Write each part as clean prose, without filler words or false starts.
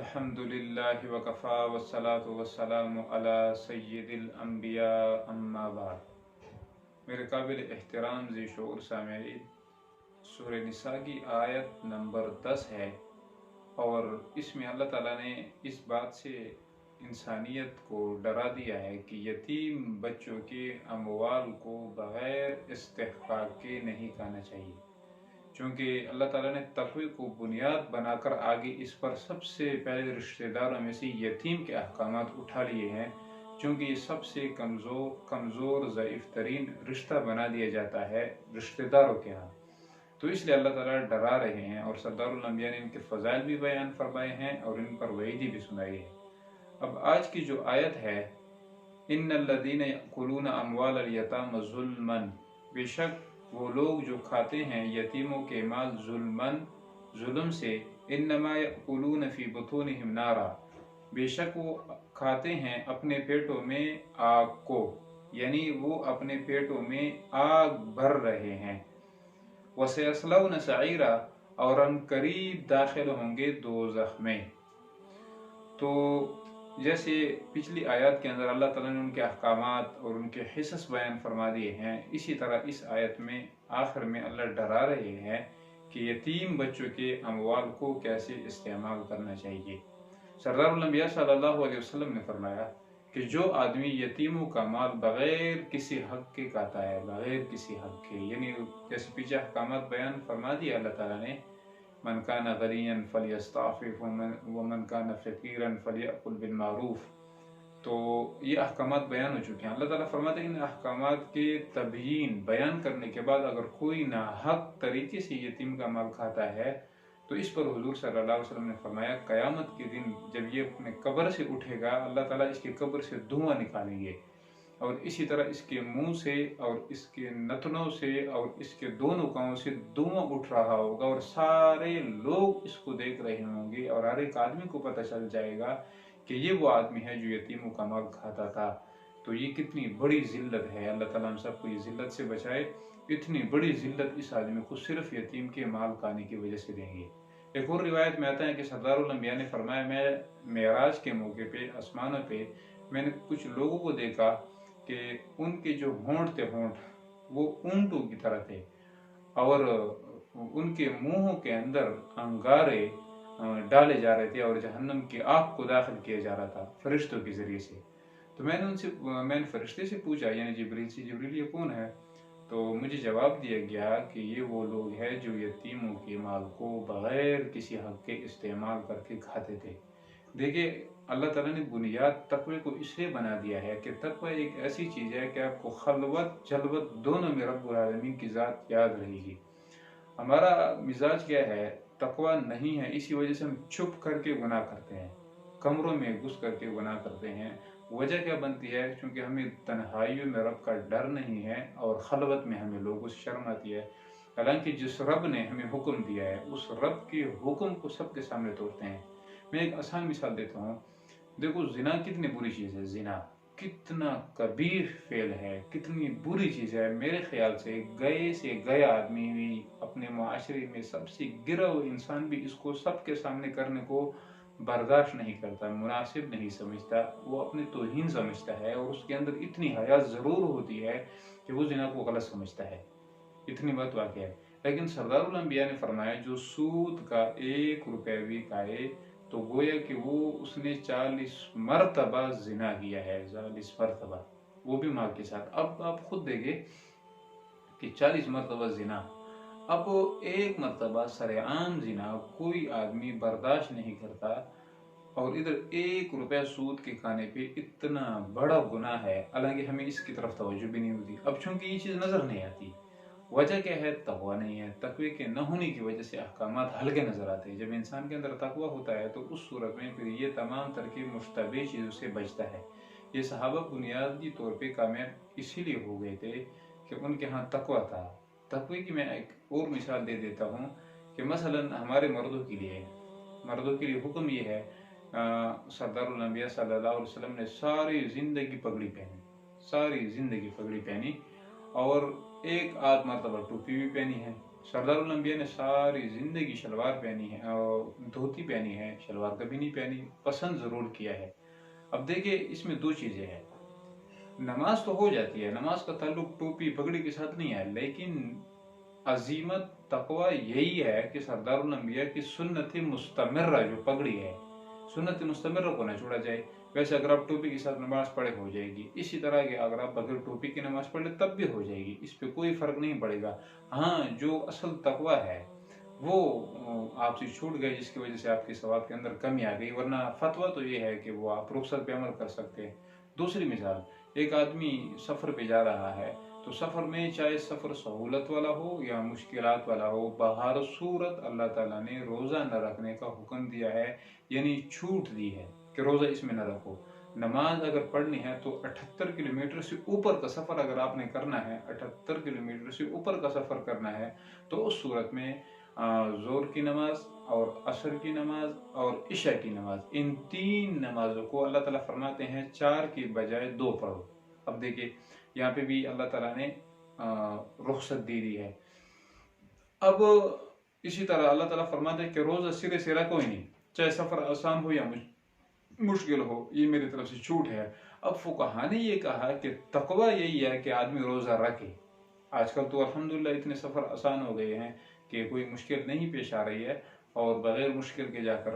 अल्हम्दुलिल्लाहि वकफ़ा वस्सलातु वस्सलामु अला सय्यिदिल अंबिया अम्मा बाद। मेरे काबिल एहतराम ज़ी शऊर सामईन, सूरह निसा की आयत नंबर 10 है और इसमें अल्लाह ताला ने इस बात से इंसानियत को डरा दिया है कि यतीम बच्चों के अमवाल को बग़ैर इस्तिहक़ाक़ के नहीं खाना चाहिए, क्योंकि अल्लाह ताला ने तक़वे को बुनियाद बनाकर आगे इस पर सबसे पहले रिश्तेदारों में से यतीम के अहकामात उठा लिए हैं, क्योंकि ये सबसे कमज़ोर ज़ईफ़ तरीन रिश्ता बना दिया जाता है रिश्तेदारों के यहाँ। तो इसलिए अल्लाह ताला डरा रहे हैं और सरदारुल अंबिया ने इनके फ़ज़ाइल भी बयान फरमाए हैं और इन पर वईदी भी सुनाई है। अब आज की जो आयत है, इन्नल्लज़ीना यअकुलूना अमवालल यतामा ज़ुल्मन, बेशक वो लोग जो खाते हैं यतीमों के माल जुल्म से, इन्नमा यअकुलूना फ़ी बुतूनिहिम नारा, बेशक वो खाते हैं अपने पेटों में आग को, यानी वो अपने पेटों में आग भर रहे हैं। वसयस्लौना सईरा, और हम करीब दाखिल होंगे दोज़ख में। तो जैसे पिछली आयत के अंदर अल्लाह ताला ने उनके अहकामात और उनके हिस्स बयान फरमा दिए हैं, इसी तरह इस आयत में आखिर में अल्लाह डरा रहे हैं कि यतीम बच्चों के अमवाल को कैसे इस्तेमाल करना चाहिए। सरदारुल अंबिया सल्लल्लाहु अलैहि वसल्लम ने फरमाया कि जो आदमी यतीमों का माल बग़ैर किसी हक के खाता है, बग़ैर किसी हक के, यानी जैसे पीछे अहकामात बयान फरमा दिया अल्लाह ताला ने, मन काना गनियन फलियस्ताफिफ व मन काना फ़कीरन फलियकुल बिल मारूफ। तो ये अहकामात बयान हो चुके हैं। अल्लाह ताला फरमाते हैं इन अहकामात के तबयीन बयान करने के बाद अगर कोई नाहक तरीके से यतीम का माल खाता है तो इस पर हुजूर सल्लल्लाहु अलैहि वसल्लम ने फरमाया, क़यामत के दिन जब ये अपने कब्र से उठेगा, अल्लाह ताला इसकी कब्र से धुआं निकालेंगे और इसी तरह इसके मुंह से और इसके नथनों से और इसके दोनों कानों से धुआं उठ रहा होगा और सारे लोग इसको देख रहे होंगे और हर एक आदमी को पता चल जाएगा कि ये वो आदमी है जो यतीमों का माल खाता था। तो ये कितनी बड़ी जिल्लत है। अल्लाह ताला हम सबको ये जिल्लत से बचाए। इतनी बड़ी जिल्लत इस आदमी को सिर्फ यतीम के माल खाने की वजह से देंगे। एक और रिवायत में आता है कि सरदारुल अंबिया ने फरमाया, मैं मेराज के मौके पे आसमानों पे मैंने कुछ लोगों को देखा कि उनके जो होंठ थे, होंठ वो ऊंटों की तरह थे और उनके मुंहों के अंदर अंगारे डाले जा रहे थे और जहन्नम की आग को दाखिल किया जा रहा था फरिश्तों के जरिए से। तो मैंने फरिश्ते से पूछा, यानी जिब्रील से, जिब्रील ये कौन है? तो मुझे जवाब दिया गया कि ये वो लोग हैं जो यतीमों के माल को बग़ैर किसी हक के इस्तेमाल करके खाते थे। देखिए, अल्लाह ताला ने बुनियाद तक़वे को इसलिए बना दिया है कि तक़वा एक ऐसी चीज़ है कि आपको खलवत जलवत दोनों में रब्बुल आलमीन की ज़ात याद रहेगी। हमारा मिजाज क्या है? तक़वा नहीं है, इसी वजह से हम छुप करके गुनाह करते हैं, कमरों में घुस करके गुनाह करते हैं। वजह क्या बनती है? क्योंकि हमें तन्हाइयों में रब का डर नहीं है और खलवत में हमें लोगों से शर्म आती है। हालांकि जिस रब ने हमें हुक्म दिया है उस रब के हुक्म को सबके सामने तोड़ते हैं। मैं एक आसान मिसाल देता हूँ। देखो, जिना कितनी बुरी चीज़ है, जिना कितना कबीर फेल है, कितनी बुरी चीज़ है। मेरे ख्याल से गया आदमी भी, अपने माशरे में सबसे गिरा हुआ इंसान भी इसको सबके सामने करने को बर्दाश्त नहीं करता, मुनासिब नहीं समझता, वो अपने तौहीन समझता है और उसके अंदर इतनी हया ज़रूर होती है कि वो जिना को गलत समझता है। इतनी बात वाक़ई है। लेकिन सरदारुल अंबिया ने फरमाया, जो सूद का 1 रुपया भी खाए तो गोया कि वो उसने 40 मरतबा जिना किया है, 40 मरतबा, वो भी माँ के साथ। अब आप खुद देखें कि 40 मरतबा जिना, अब 1 मरतबा सरेआम जिना कोई आदमी बर्दाश्त नहीं करता और इधर 1 रुपया सूद के खाने पे इतना बड़ा गुनाह है, हालांकि हमें इसकी तरफ तवज्जो भी नहीं होती। अब चूंकि ये चीज़ नज़र नहीं आती, वजह क्या है? तकवा नहीं है। तकवे के न होने की वजह से अहकामात हल्के नजर आते हैं। जब इंसान के अंदर तकवा होता है तो उस सूरत में फिर ये तमाम तरह की मुश्तबह चीज़ों से बचता है। ये सहाबा बुनियादी तौर पे कामयाब इसीलिए हो गए थे कि उनके यहाँ तकवा था। तकवे की मैं एक और मिसाल दे देता हूँ कि मसलन हमारे मर्दों के लिए हुक्म ये है, सरदारुल अंबिया सल्लल्लाहु अलैहि वसल्लम ने सारी ज़िंदगी पगड़ी पहनी और 1 आध मरतबा टोपी भी पहनी है, सरदारुल अंबिया ने सारी ज़िंदगी शलवार पहनी है और धोती पहनी है, शलवार कभी नहीं पहनी, पसंद ज़रूर किया है। अब देखिए इसमें दो चीज़ें हैं, नमाज तो हो जाती है, नमाज का ताल्लुक टोपी पगड़ी के साथ नहीं है, लेकिन अजीमत तकवा यही है कि सरदारुल अंबिया की सुन्नत मुस्तमर्रा जो पगड़ी है, सुन्नत मुस्तमर्रा को ना छोड़ा जाए। वैसे अगर आप टोपी के साथ नमाज पढ़े हो जाएगी, इसी तरह के अगर आप बगैर टोपी की नमाज पढ़े तब भी हो जाएगी, इस पे कोई फर्क नहीं पड़ेगा। हाँ, जो असल तकवा है वो आपसे छूट गई, जिसकी वजह से आपके सवाब के अंदर कमी आ गई, वरना फतवा तो ये है कि वो आप रुखसत पे अमल कर सकते हैं। दूसरी मिसाल, एक आदमी सफ़र पे जा रहा है, तो सफ़र में चाहे सफ़र सहूलत वाला हो या मुश्किलात वाला हो, बहर सूरत अल्लाह ताला ने रोज़ा न रखने का हुक्म दिया है, यानी छूट दी है कि रोज़ा इसमें न रखो। नमाज अगर पढ़नी है तो 78 किलोमीटर से ऊपर का सफ़र अगर आपने करना है, 78 किलोमीटर से ऊपर का सफ़र करना है, तो उस सूरत में ज़ोर की नमाज और असर की नमाज और इशा की नमाज, इन तीन नमाजों को अल्लाह ताला फरमाते हैं 4 की बजाय 2 पढ़ो। अब देखिए यहाँ पे भी अल्लाह ताला ने रुखसत दे दी है। अब इसी तरह अल्लाह ताला फरमाते हैं कि रोज़ा सिरे से रखो ही नहीं, चाहे सफ़र आसान हो या मुश्किल हो, ये मेरी तरफ से छूट है। अब फुकहा ने ये कहा कि तकवा यही है कि आदमी रोज़ा रखे। आजकल तो अल्हम्दुलिल्लाह इतने सफ़र आसान हो गए हैं कि कोई मुश्किल नहीं पेश आ रही है, और बगैर मुश्किल के जाकर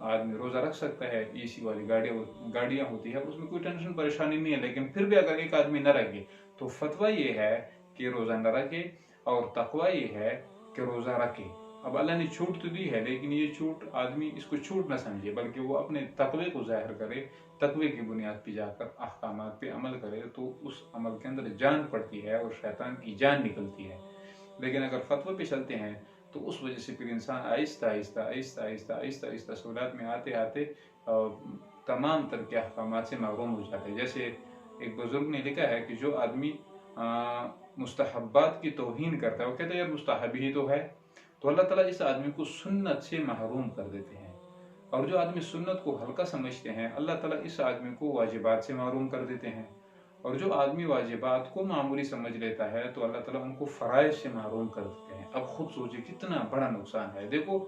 आदमी रोज़ा रख सकता है। एसी वाली गाड़ियाँ होती है, उसमें कोई टेंशन परेशानी नहीं है। लेकिन फिर भी अगर एक आदमी न रखे तो फतवा ये है कि रोज़ा न रखे, और तकवा ये है कि रोज़ा रखे। अब अल्लाह ने छूट तो दी है, लेकिन ये छूट आदमी इसको छूट न समझे, बल्कि वो अपने तकवे को ज़ाहिर करे, तकवे की बुनियाद पे जाकर अहकामात पे अमल करे, तो उस अमल के अंदर जान पड़ती है और शैतान की जान निकलती है। लेकिन अगर फतवे पे चलते हैं तो उस वजह से फिर इंसान आहिस्ता आहिस्ता आहिस्ता आहिस्ता आहिस्ता आहिस्ता सहूलत में आते आते तमाम तरह के अहकामात से महरूम हो जाते हैं। जैसे एक बुजुर्ग ने लिखा है कि जो आदमी मुस्तहब्बात की तौहीन करता है, वो कहते हैं यार मुस्तहब ही तो है, तो अल्लाह ताला इस आदमी को सुन्नत से महरूम कर देते हैं। और जो आदमी सुन्नत को हल्का समझते हैं, अल्लाह ताला इस आदमी को वाजिबात से महरूम कर देते हैं। और जो आदमी वाजिबात को मामूली समझ लेता है, तो अल्लाह ताला उनको फ़राइज़ से महरूम कर देते हैं। अब खुद सोचिए कितना बड़ा नुकसान है। देखो,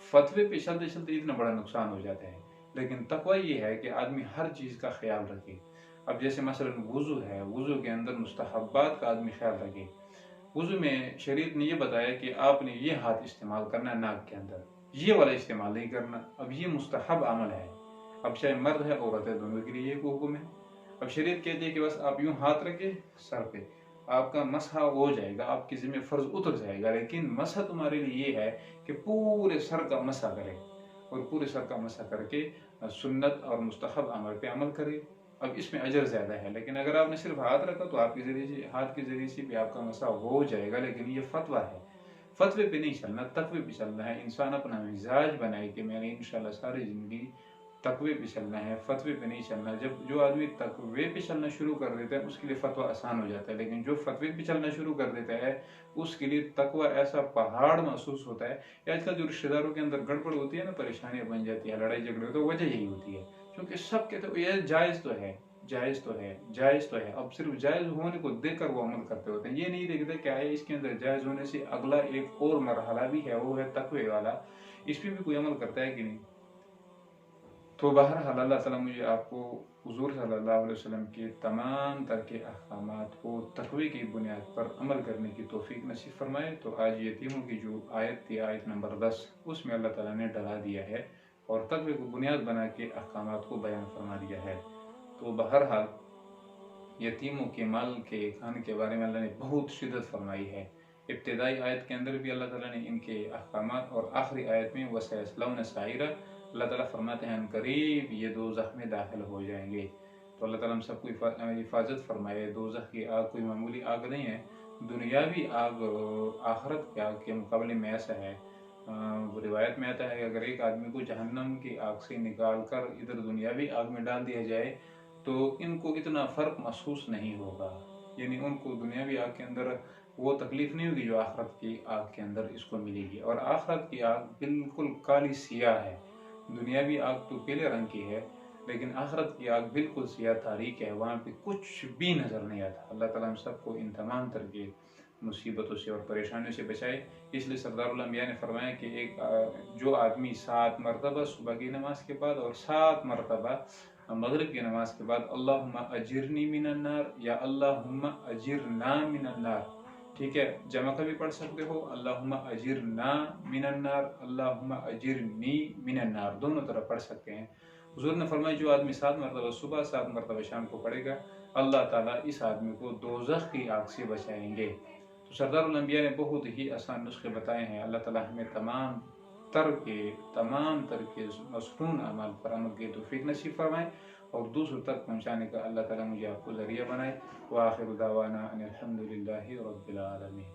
फतवे पे चलते चलते इतना बड़ा नुकसान हो जाता है, लेकिन तकवा ये है कि आदमी हर चीज़ का ख्याल रखे। अब जैसे मसलन वुज़ू है, वुज़ू के अंदर मुस्तहब्बात का आदमी ख्याल रखे। वुज़ू में शरीयत ने ये बताया कि आपने ये हाथ इस्तेमाल करना है नाक के अंदर, ये वाला इस्तेमाल नहीं करना। अब ये मुस्तहब अमल है। अब चाहे मर्द है औरत है, दोनों के लिए ये हुक्म है। अब शरीयत कहती है कि बस आप यूं हाथ रखे सर पे, आपका मसहा हो जाएगा, आपकी जिम्मे फर्ज उतर जाएगा। लेकिन मसहा तुम्हारे लिए ये है कि पूरे सर का मसहा करे, और पूरे सर का मसहा करके सुन्नत और मुस्तहब अमल पे अमल करे। अब इसमें अजर ज़्यादा है। लेकिन अगर आपने सिर्फ हाथ रखा तो आपके जरिए से, हाथ के जरिए से भी आपका मसहा हो जाएगा। लेकिन ये फतवा है, फतवे पे नहीं चलना, तकवे पे चलना है। इंसान अपना मिजाज बनाए कि मैंने इंशाल्लाह सारी ज़िंदगी तकवे पे चलना है, फतवे पे नहीं चलना। जब जो आदमी तकवे पे चलना शुरू कर देता है उसके लिए फतवा आसान हो जाता है, लेकिन जो फतवे पे चलना शुरू कर देता है उसके लिए तकवा ऐसा पहाड़ महसूस होता है। आजकल जो रिश्तेदारों के अंदर गड़बड़ होती है ना, परेशानियां बन जाती है, लड़ाई झगड़े होते हैं, वजह यही होती है क्योंकि सब कहते हैं ये जायज़ तो है, जायज़ तो है, जायज़ तो है। अब सिर्फ जायज़ होने को देखकर वो अमल करते होते हैं, ये नहीं देखते क्या है इसके अंदर जायज़ होने से अगला एक और मरहला भी है, वो है तकवे वाला। इस पर भी कोई अमल करता है कि नहीं। तो बहरहाल अल्लाह ताला मुझे आपको हुज़ूर सल्लल्लाहु अलैहि वसल्लम के तमाम तरह के अहकामात को तक़वी की बुनियाद पर अमल करने की तौफीक नसीब फरमाए। तो आज यतीमों की जो आयत थी, आयत नंबर 10, उसमें अल्लाह ताला ने डला दिया है और तक़वी को बुनियाद बना के अहकामात को बयान फरमा दिया है। तो बहरहाल यतीमों के माल के खाने के बारे में अल्लाह ने बहुत शिद्दत फरमाई है। इब्तिदाई आयत के अंदर भी अल्लाह ताला ने इनके अहकामात, और आखिरी आयत में वसयस्लौन सईरा, अल्लाह ताला फरमाते हैं करीब ये दोज़ख में दाखिल हो जाएंगे। तो अल्लाह ताला हम सबको हिफाजत फरमाए। दोज़ख की आग कोई मामूली आग नहीं है, दुनियावी आग आखिरत की आग के मुकाबले में ऐसा है। रिवायत में आता है कि अगर एक आदमी को जहन्नम की आग से निकाल कर इधर दुनियावी आग में डाल दिया जाए तो इनको इतना फ़र्क महसूस नहीं होगा, यानी उनको दुनियावी आग के अंदर वो तकलीफ़ नहीं होगी जो आखिरत की आग के अंदर इसको मिलेगी। और आखिरत की आग बिल्कुल काली सियाह है। दुनियावी आग तो पीले रंग की है, लेकिन आखिरत की आग बिल्कुल सियाह तारीक है, वहाँ पे कुछ भी नज़र नहीं आता। अल्लाह ताला हम सबको इन तमाम तरह के مصیبتوں سے اور پریشانیوں سے بچائے۔ اس لیے سردار الانبیاء نے فرمایا کہ جو آدمی 7 مرتبہ صبح کی نماز کے بعد اور 7 مرتبہ مغرب کی نماز کے بعد اللہم اجرنی من النار یا اللہم اجرنا من النار، ٹھیک ہے، جمع کا بھی پڑھ سکتے ہو، اللہم اجرنا من النار، اللہم اجرنی من النار، دونوں طرف پڑھ سکتے ہیں۔ حضور نے فرمایا جو آدمی 7 مرتبہ صبح 7 مرتبہ شام کو پڑھے گا، اللہ تعالیٰ اس آدمی کو دوزخ کی آگ سے بچائیں گے۔ تو سردار الانبیاء نے بہت ہی آسان نسخے بتائے ہیں۔ اللہ تعالیٰ ہمیں تمام تر کے مسنون اعمال پر عمل کی توفیق نصیب فرمائے اور دوسروں تک پہنچانے کا اللہ تعالیٰ مجھے آپ کو ذریعہ بنائے۔ وآخر دعوانا ان الحمد للہ رب العالمین۔